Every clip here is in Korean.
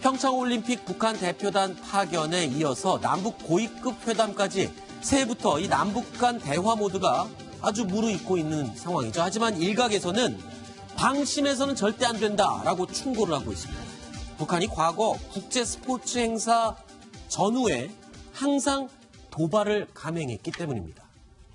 평창올림픽 북한 대표단 파견에 이어서 남북 고위급 회담까지 새해부터 이 남북 간 대화 모드가 아주 무르익고 있는 상황이죠. 하지만 일각에서는 방심해서는 절대 안 된다라고 충고를 하고 있습니다. 북한이 과거 국제 스포츠 행사 전후에 항상 도발을 감행했기 때문입니다.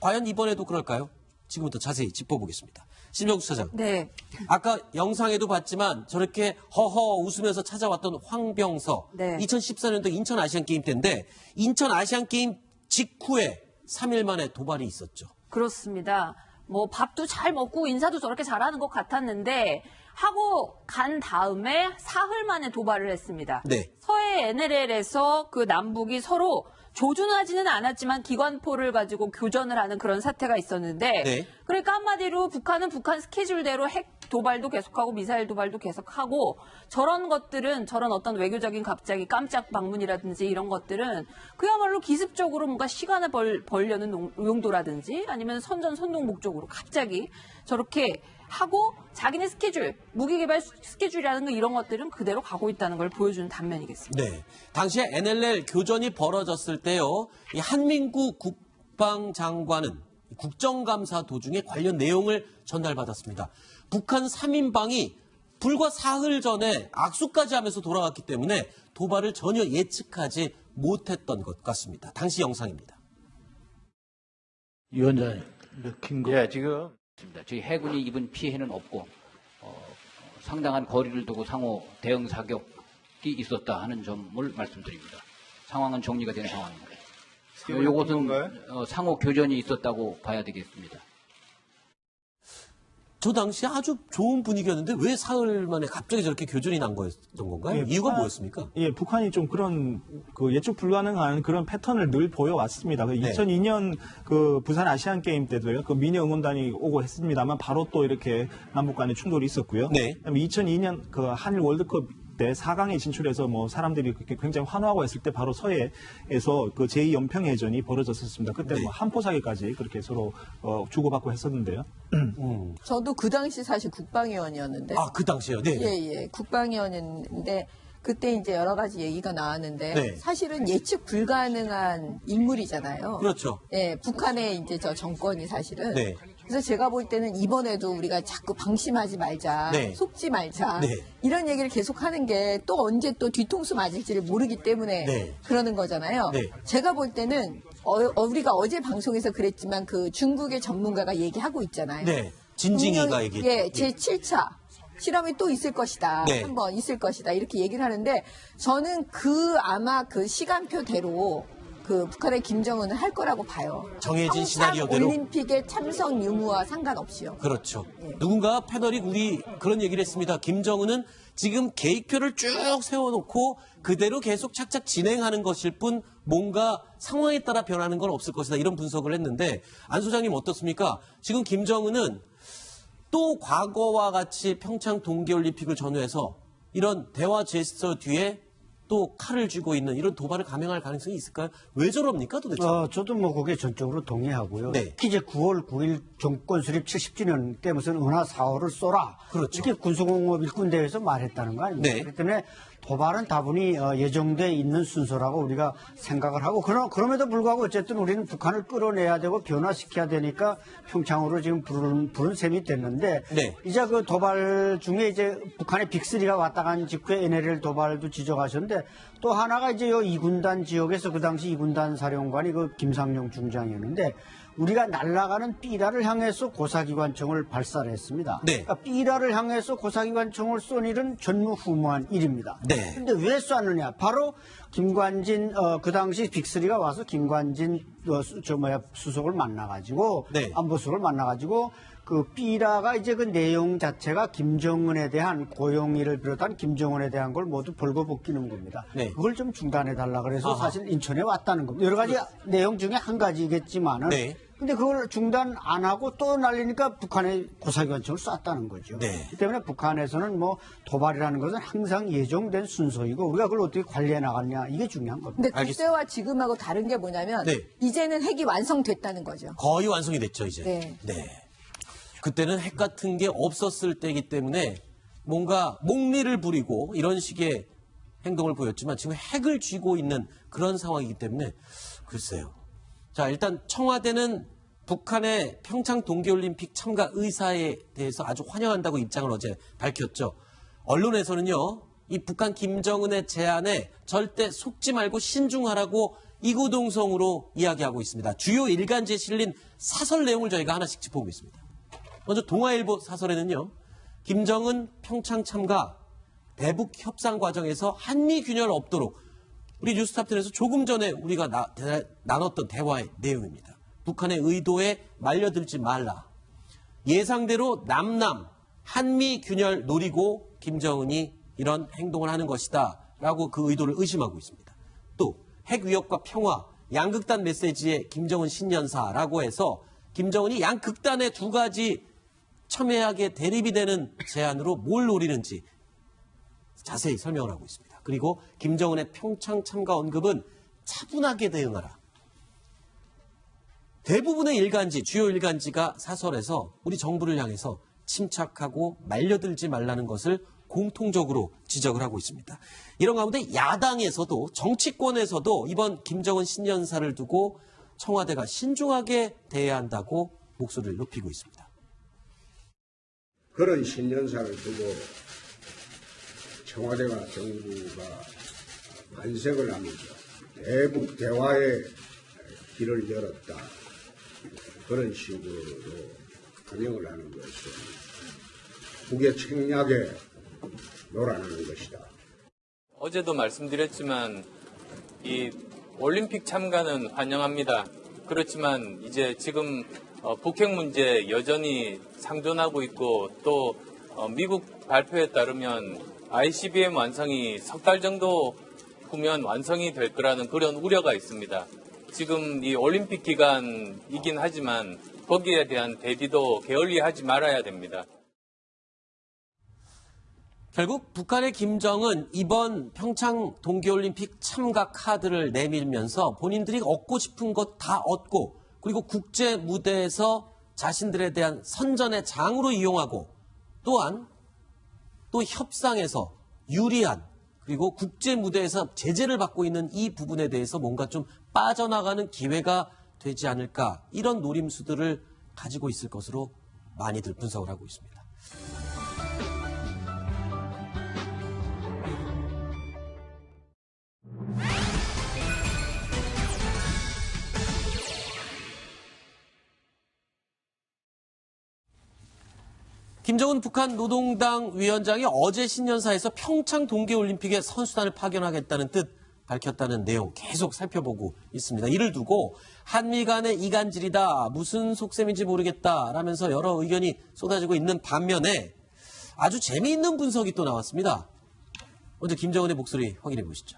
과연 이번에도 그럴까요? 지금부터 자세히 짚어보겠습니다. 심정수 차장. 네. 아까 영상에도 봤지만 저렇게 허허 웃으면서 찾아왔던 황병서. 네. 2014년도 인천 아시안게임 때인데 인천 아시안게임 직후에 3일 만에 도발이 있었죠. 그렇습니다. 뭐 밥도 잘 먹고 인사도 저렇게 잘하는 것 같았는데 하고 간 다음에 사흘 만에 도발을 했습니다. 네. 서해 NLL에서 그 남북이 서로 조준하지는 않았지만 기관포를 가지고 교전을 하는 그런 사태가 있었는데 네. 그러니까 한마디로 북한은 북한 스케줄대로 핵 도발도 계속하고 미사일 도발도 계속하고 저런 것들은 저런 어떤 외교적인 갑자기 깜짝 방문이라든지 이런 것들은 그야말로 기습적으로 뭔가 시간을 벌려는 용도라든지 아니면 선전선동 목적으로 갑자기 저렇게 하고 자기네 스케줄, 무기개발 스케줄이라는 거 이런 것들은 그대로 가고 있다는 걸 보여주는 단면이겠습니다. 네. 당시에 NLL 교전이 벌어졌을 때요. 이 한민구 국방장관은 국정감사 도중에 관련 내용을 전달받았습니다. 북한 3인방이 불과 사흘 전에 악수까지 하면서 돌아갔기 때문에 도발을 전혀 예측하지 못했던 것 같습니다. 당시 영상입니다. 위원장님, 킨 거. 예, 지금 저희 해군이 입은 피해는 없고 상당한 거리를 두고 상호 대응 사격이 있었다 하는 점을 말씀드립니다. 상황은 정리가 된 상황입니다. 이것은 상호 교전이 있었다고 봐야 되겠습니다. 저 당시 아주 좋은 분위기였는데 왜 사흘 만에 갑자기 저렇게 교전이 난 거였던 건가요? 예, 이유가 뭐였습니까? 예, 북한이 좀 그런 그 예측 불가능한 그런 패턴을 늘 보여왔습니다. 그 네. 2002년 그 부산 아시안 게임 때도요. 그 미니 응원단이 오고 했습니다만 바로 또 이렇게 남북 간의 충돌이 있었고요. 네. 그다음에 2002년 그 한일 월드컵 때 4강에 진출해서 뭐 사람들이 그렇게 굉장히 환호하고 했을 때 바로 서해에서 그 제2연평해전이 벌어졌었습니다. 그때 네. 뭐 한포사기까지 그렇게 서로 주고받고 했었는데요. 저도 그 당시 사실 국방위원이었는데. 아, 그 당시에요? 네. 예. 국방위원인데 그때 이제 여러 가지 얘기가 나왔는데 네. 사실은 예측 불가능한 인물이잖아요. 그렇죠. 예, 북한의 이제 저 정권이 사실은. 네. 그래서 제가 볼 때는 이번에도 우리가 자꾸 방심하지 말자, 네. 속지 말자, 네. 이런 얘기를 계속 하는 게 또 언제 또 뒤통수 맞을지를 모르기 때문에 네. 그러는 거잖아요. 네. 제가 볼 때는 우리가 어제 방송에서 그랬지만 그 중국의 전문가가 얘기하고 있잖아요. 네. 진징이가 얘기했죠. 예, 제7차 실험이 또 있을 것이다. 네. 한번 있을 것이다. 이렇게 얘기를 하는데 저는 아마 그 시간표대로 그 북한의 김정은은 할 거라고 봐요. 정해진 시나리오대로. 올림픽의 참석 유무와 상관없이요. 그렇죠. 예. 누군가 패널이 우리 그런 얘기를 했습니다. 김정은은 지금 계획표를 쭉 세워놓고 그대로 계속 착착 진행하는 것일 뿐 뭔가 상황에 따라 변하는 건 없을 것이다. 이런 분석을 했는데 안 소장님 어떻습니까? 지금 김정은은 또 과거와 같이 평창 동계올림픽을 전후해서 이런 대화 제스처 뒤에 또 칼을 쥐고 있는 이런 도발을 감행할 가능성이 있을까요? 왜 저럽니까 도대체? 저도 뭐 그게 전적으로 동의하고요. 네. 특히 이제 9월 9일 정권 수립 70주년 때 무슨 은하 4호를 쏘라. 그렇죠. 이렇게 군수공업 일꾼대회에서 말했다는 거 아닙니까? 네. 그렇기 때문에 도발은 다분히 예정돼 있는 순서라고 우리가 생각을 하고 그럼에도 불구하고 어쨌든 우리는 북한을 끌어내야 되고 변화시켜야 되니까 평창으로 지금 부른 셈이 됐는데 네. 이제 그 도발 중에 이제 북한의 빅3가 왔다 간 직후에 NLL 도발도 지적하셨는데 또 하나가 이제 요 2군단 지역에서 그 당시 2군단 사령관이 그 김상용 중장이었는데 우리가 날아가는 삐라를 향해서 고사기관총을 발사를 했습니다. 네. 그러니까 삐라를 향해서 고사기관총을 쏜 일은 전무후무한 일입니다. 네. 근데 왜 쐈느냐? 바로 김관진 그 당시 빅3가 와서 김관진 수석을 만나가지고 네. 안보수석을 만나가지고 그 삐라가 이제 그 내용 자체가 김정은에 대한 고용일을 비롯한 김정은에 대한 걸 모두 벌거벗기는 겁니다. 네. 그걸 좀 중단해 달라 그래서 아하. 사실 인천에 왔다는 겁니다. 여러 가지 내용 중에 한 가지겠지만은 네. 근데 그걸 중단 안 하고 또 날리니까 북한에 고사기관총을 쐈다는 거죠. 네. 그 때문에 북한에서는 뭐 도발이라는 것은 항상 예정된 순서이고 우리가 그걸 어떻게 관리해 나갔냐 이게 중요한 겁니다. 근데 그때와 지금하고 다른 게 뭐냐면 네. 이제는 핵이 완성됐다는 거죠. 거의 완성이 됐죠, 이제. 네. 그때는 핵 같은 게 없었을 때이기 때문에 뭔가 목리를 부리고 이런 식의 행동을 보였지만 지금 핵을 쥐고 있는 그런 상황이기 때문에 글쎄요. 자, 일단 청와대는 북한의 평창 동계올림픽 참가 의사에 대해서 아주 환영한다고 입장을 어제 밝혔죠. 언론에서는요, 이 북한 김정은의 제안에 절대 속지 말고 신중하라고 이구동성으로 이야기하고 있습니다. 주요 일간지에 실린 사설 내용을 저희가 하나씩 짚어보겠습니다. 먼저 동아일보 사설에는요, 김정은 평창 참가 대북 협상 과정에서 한미 균열 없도록 우리 뉴스탑10에서 조금 전에 우리가 나눴던 대화의 내용입니다. 북한의 의도에 말려들지 말라. 예상대로 남남 한미 균열 노리고 김정은이 이런 행동을 하는 것이다 라고 그 의도를 의심하고 있습니다. 또 핵 위협과 평화, 양극단 메시지의 김정은 신년사라고 해서 김정은이 양극단의 두 가지 첨예하게 대립이 되는 제안으로 뭘 노리는지 자세히 설명을 하고 있습니다. 그리고 김정은의 평창 참가 언급은 차분하게 대응하라. 대부분의 일간지, 주요 일간지가 사설에서 우리 정부를 향해서 침착하고 말려들지 말라는 것을 공통적으로 지적을 하고 있습니다. 이런 가운데 야당에서도 정치권에서도 이번 김정은 신년사를 두고 청와대가 신중하게 대해야 한다고 목소리를 높이고 있습니다. 그런 신년사를 두고 청와대와 정부가 반색을 하면서 대북 대화의 길을 열었다. 그런 식으로 반영을 하는 것은 북의 책략에 놀아나는 것이다. 어제도 말씀드렸지만 이 올림픽 참가는 환영합니다. 그렇지만 이제 지금 북핵 문제 여전히 상존하고 있고 또 미국 발표에 따르면 ICBM 완성이 석 달 정도 후면 완성이 될 거라는 그런 우려가 있습니다. 지금 이 올림픽 기간이긴 하지만 거기에 대한 대비도 게을리하지 말아야 됩니다. 결국 북한의 김정은 이번 평창 동계올림픽 참가 카드를 내밀면서 본인들이 얻고 싶은 것 다 얻고 그리고 국제 무대에서 자신들에 대한 선전의 장으로 이용하고 또한 또 협상에서 유리한 그리고 국제 무대에서 제재를 받고 있는 이 부분에 대해서 뭔가 좀 빠져나가는 기회가 되지 않을까 이런 노림수들을 가지고 있을 것으로 많이들 분석을 하고 있습니다. 김정은 북한 노동당 위원장이 어제 신년사에서 평창 동계올림픽에 선수단을 파견하겠다는 뜻 밝혔다는 내용 계속 살펴보고 있습니다. 이를 두고 한미 간의 이간질이다, 무슨 속셈인지 모르겠다라면서 여러 의견이 쏟아지고 있는 반면에 아주 재미있는 분석이 또 나왔습니다. 먼저 김정은의 목소리 확인해 보시죠.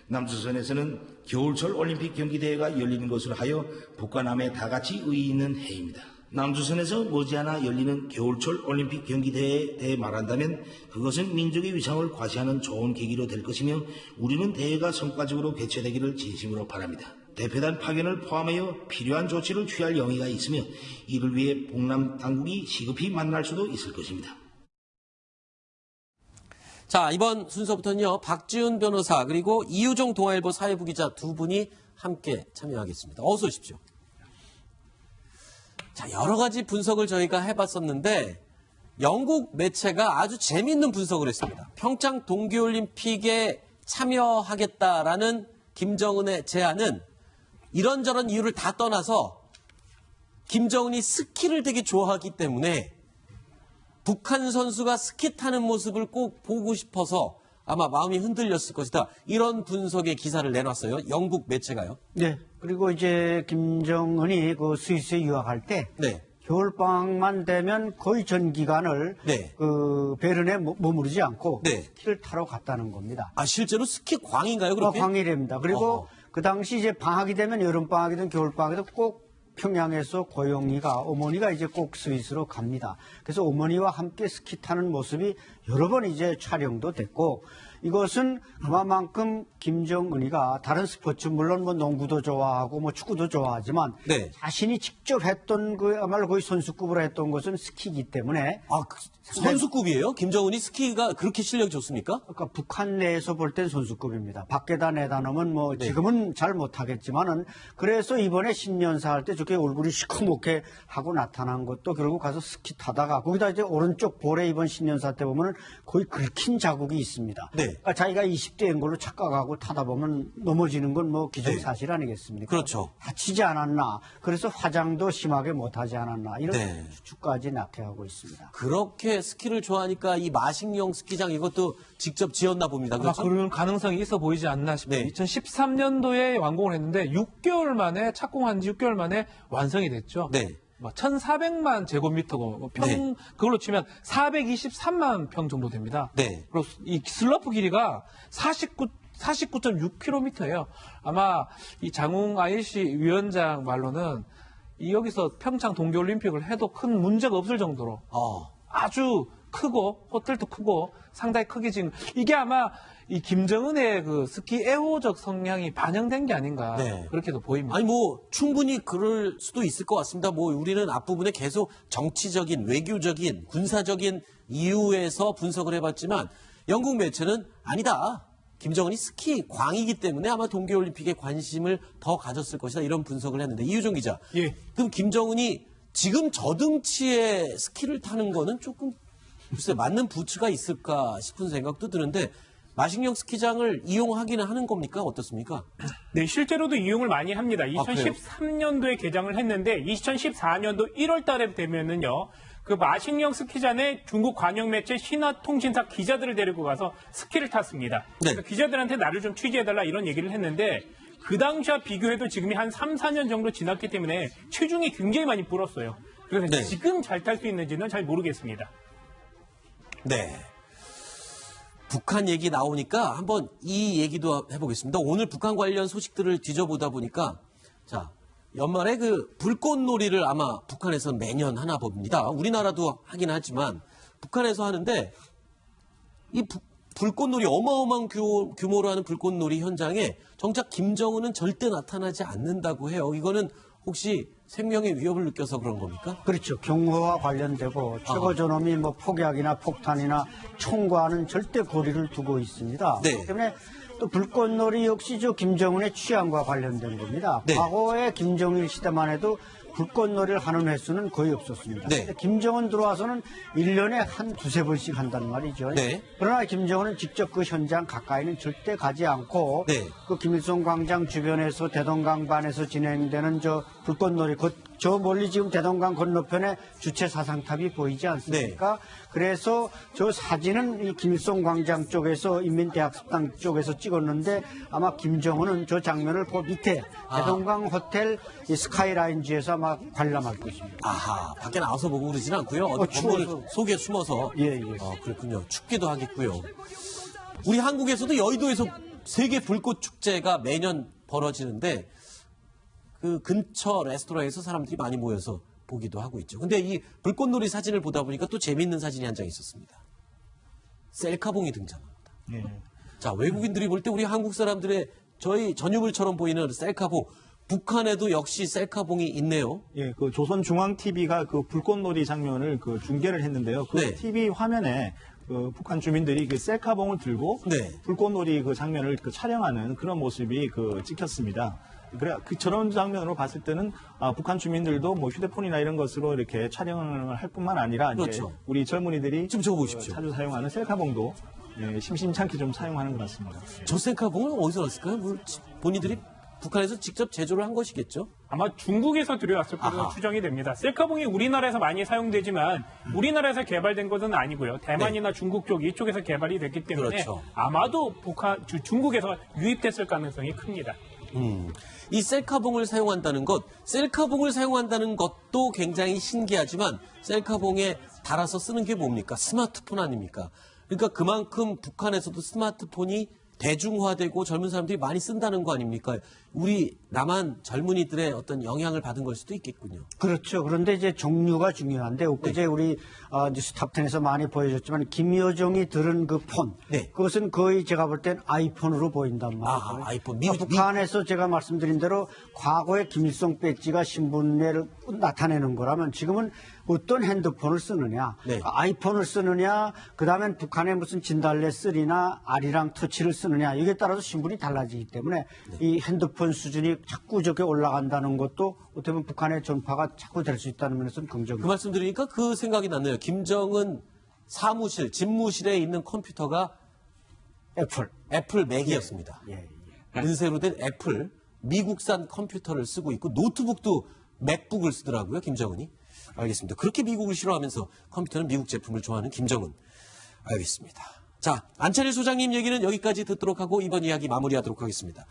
남조선에서는 겨울철 올림픽 경기대회가 열리는 것으로 하여 북과 남에 다 같이 의의 있는 해입니다. 남조선에서 머지않아 열리는 겨울철 올림픽 경기대회에 대해 말한다면 그것은 민족의 위상을 과시하는 좋은 계기로 될 것이며 우리는 대회가 성과적으로 개최되기를 진심으로 바랍니다. 대표단 파견을 포함하여 필요한 조치를 취할 용의가 있으며 이를 위해 북남 당국이 시급히 만날 수도 있을 것입니다. 자, 이번 순서부터는요, 박지훈 변호사 그리고 이유종 동아일보 사회부 기자 두 분이 함께 참여하겠습니다. 어서 오십시오. 자, 여러 가지 분석을 저희가 해봤었는데 영국 매체가 아주 재미있는 분석을 했습니다. 평창 동계올림픽에 참여하겠다라는 김정은의 제안은 이런저런 이유를 다 떠나서 김정은이 스키를 되게 좋아하기 때문에 북한 선수가 스키 타는 모습을 꼭 보고 싶어서 아마 마음이 흔들렸을 것이다. 이런 분석의 기사를 내놨어요. 영국 매체가요. 네. 그리고 이제 김정은이 그 스위스에 유학할 때 네. 겨울방학만 되면 거의 전 기간을 네. 그 베른에 머무르지 않고 네. 스키를 타러 갔다는 겁니다. 아, 실제로 스키 광인가요, 그렇게? 광이랍니다. 그리고 그 당시 이제 방학이 되면 여름 방학이든 겨울 방학이든 꼭 평양에서 고영이가 어머니가 이제 꼭 스위스로 갑니다. 그래서 어머니와 함께 스키 타는 모습이 여러 번 이제 촬영도 됐고 이것은 그만큼 김정은이가 다른 스포츠 물론 뭐 농구도 좋아하고 뭐 축구도 좋아하지만 네. 자신이 직접 했던 그야말로 거의 선수급으로 했던 것은 스키이기 때문에 아, 선수급이에요? 김정은이 스키가 그렇게 실력이 좋습니까? 그러니까 북한 내에서 볼 땐 선수급입니다. 밖에다 내다 놓으면 뭐 네. 지금은 잘 못하겠지만은 그래서 이번에 신년사 할 때 저렇게 얼굴이 시커멓게 하고 나타난 것도 결국 가서 스키 타다가 거기다 이제 오른쪽 볼에 이번 신년사 때 보면은 거의 긁힌 자국이 있습니다. 네. 그러니까 자기가 20대인 걸로 착각하고 타다 보면 넘어지는 건 뭐 기정사실 아니겠습니까? 그렇죠. 다치지 않았나. 그래서 화장도 심하게 못하지 않았나. 이런 네. 추측까지 낙태하고 있습니다. 그렇게 스키를 좋아하니까 이 마식령 스키장 이것도 직접 지었나 봅니다. 아마 그렇죠? 그런 가능성이 있어 보이지 않나 싶어요. 네. 2013년도에 완공을 했는데 6개월 만에 착공한 지 6개월 만에 완성이 됐죠. 네. 1,400만 제곱미터고 네. 그걸로 치면 423만 평 정도 됩니다. 네. 그리고 이 슬로프 길이가 49.6km예요. 아마 이 장웅 ILC 위원장 말로는 여기서 평창 동계올림픽을 해도 큰 문제가 없을 정도로 아주 크고 호텔도 크고 상당히 크게 지금 이게 아마 이 김정은의 그 스키 애호적 성향이 반영된 게 아닌가 네. 그렇게도 보입니다. 아니 뭐 충분히 그럴 수도 있을 것 같습니다. 뭐 우리는 앞부분에 계속 정치적인, 외교적인, 군사적인 이유에서 분석을 해봤지만 영국 매체는 아니다. 김정은이 스키 광이기 때문에 아마 동계올림픽에 관심을 더 가졌을 것이다. 이런 분석을 했는데 이유정 기자. 예. 그럼 김정은이 지금 저 등치에 스키를 타는 거는 조금 글쎄 맞는 부츠가 있을까 싶은 생각도 드는데 마식령 스키장을 이용하기는 하는 겁니까? 어떻습니까? 네, 실제로도 이용을 많이 합니다. 그래요? 2013년도에 개장을 했는데 2014년도 1월 달에 되면은요. 그 마식령 스키장에 중국 관영 매체 신화통신사 기자들을 데리고 가서 스키를 탔습니다. 네. 그래서 기자들한테 나를 좀 취재해달라 이런 얘기를 했는데 그 당시와 비교해도 지금이 한 3, 4년 정도 지났기 때문에 체중이 굉장히 많이 불었어요. 그래서 네. 지금 잘 탈 수 있는지는 잘 모르겠습니다. 네. 북한 얘기 나오니까 한번 이 얘기도 해보겠습니다. 오늘 북한 관련 소식들을 뒤져보다 보니까 자 연말에 그 불꽃놀이를 아마 북한에서 매년 하나 봅니다. 우리나라도 하긴 하지만 북한에서 하는데 이 불꽃놀이 어마어마한 규모로 하는 불꽃놀이 현장에 정작 김정은은 절대 나타나지 않는다고 해요. 이거는 혹시 생명의 위협을 느껴서 그런 겁니까? 그렇죠. 경호와 관련되고 최고 존엄이 뭐 폭약이나 폭탄이나 총과는 절대 거리를 두고 있습니다. 네. 그렇기 때문에 또 불꽃놀이 역시 저 김정은의 취향과 관련된 겁니다. 네. 과거에 김정일 시대만 해도 불꽃놀이를 하는 횟수는 거의 없었습니다. 네. 근데 김정은 들어와서는 1년에 한 두세 번씩 한단 말이죠. 네. 그러나 김정은은 직접 그 현장 가까이는 절대 가지 않고 네. 그 김일성 광장 주변에서 대동강반에서 진행되는 저 불꽃놀이 저 멀리 지금 대동강 건너편에 주체 사상탑이 보이지 않습니까? 그래서 저 사진은 이 김일성 광장 쪽에서 인민대학습당 쪽에서 찍었는데 아마 김정은은 저 장면을 그 밑에 대동강 호텔 이 스카이라인지에서 아마 관람할 것입니다. 아하, 밖에 나와서 보고 그러진 않고요. 어디 건물 추워서. 속에 숨어서. 예. 그렇군요. 춥기도 하겠고요. 우리 한국에서도 여의도에서 세계 불꽃 축제가 매년 벌어지는데 그 근처 레스토랑에서 사람들이 많이 모여서 보기도 하고 있죠. 근데 이 불꽃놀이 사진을 보다 보니까 또 재미있는 사진이 한 장 있었습니다. 셀카봉이 등장합니다. 예. 자, 외국인들이 볼 때 우리 한국 사람들의 저희 전유물처럼 보이는 셀카봉. 북한에도 역시 셀카봉이 있네요. 예, 그 조선중앙TV가 그 불꽃놀이 장면을 그 중계를 했는데요. 그 네. TV 화면에 그 북한 주민들이 그 셀카봉을 들고 네. 불꽃놀이 그 장면을 그 촬영하는 그런 모습이 그 찍혔습니다. 그래, 저런 장면으로 봤을 때는 북한 주민들도 뭐 휴대폰이나 이런 것으로 이렇게 촬영을 할 뿐만 아니라 이제 그렇죠. 우리 젊은이들이 좀 적어보십시오. 자주 사용하는 셀카봉도 예, 심심찮게 좀 사용하는 것 같습니다. 저 셀카봉은 어디서 났을까요? 뭐 본인들이 북한에서 직접 제조를 한 것이겠죠? 아마 중국에서 들여왔을 것으로 아하. 추정이 됩니다. 셀카봉이 우리나라에서 많이 사용되지만 우리나라에서 개발된 것은 아니고요. 대만이나 중국 쪽 이쪽에서 개발이 됐기 때문에 네. 그렇죠. 아마도 중국에서 유입됐을 가능성이 큽니다. 이 셀카봉을 사용한다는 것도 굉장히 신기하지만 셀카봉에 달아서 쓰는 게 뭡니까? 스마트폰 아닙니까? 그러니까 그만큼 북한에서도 스마트폰이 대중화되고 젊은 사람들이 많이 쓴다는 거 아닙니까? 우리 남한 젊은이들의 어떤 영향을 받은 걸 수도 있겠군요. 그렇죠. 그런데 이제 종류가 중요한데 엊그제 우리 뉴스탑10에서 많이 보여줬지만 김여정이 들은 그 폰, 그것은 거의 제가 볼 땐 아이폰으로 보인단 말이에요. 아이폰. 북한에서 제가 말씀드린 대로 과거에 김일성 배지가 신분을 나타내는 거라면 지금은 어떤 핸드폰을 쓰느냐, 아이폰을 쓰느냐, 그다음엔 북한의 무슨 진달래 3나 아리랑 터치를 쓰느냐, 이게 따라서 신분이 달라지기 때문에 이 핸드폰 수준이 자꾸 저게 올라간다는 것도 어떻게 보면 북한의 전파가 자꾸 될 수 있다는 면에서는 긍정입니다. 그 말씀 드리니까 그 생각이 났네요. 김정은 사무실, 집무실에 있는 컴퓨터가 애플 맥이었습니다. 은세로 된 애플, 미국산 컴퓨터를 쓰고 있고 노트북도 맥북을 쓰더라고요, 김정은이. 알겠습니다. 그렇게 미국을 싫어하면서 컴퓨터는 미국 제품을 좋아하는 김정은. 알겠습니다. 자, 안철일 소장님 얘기는 여기까지 듣도록 하고 이번 이야기 마무리하도록 하겠습니다.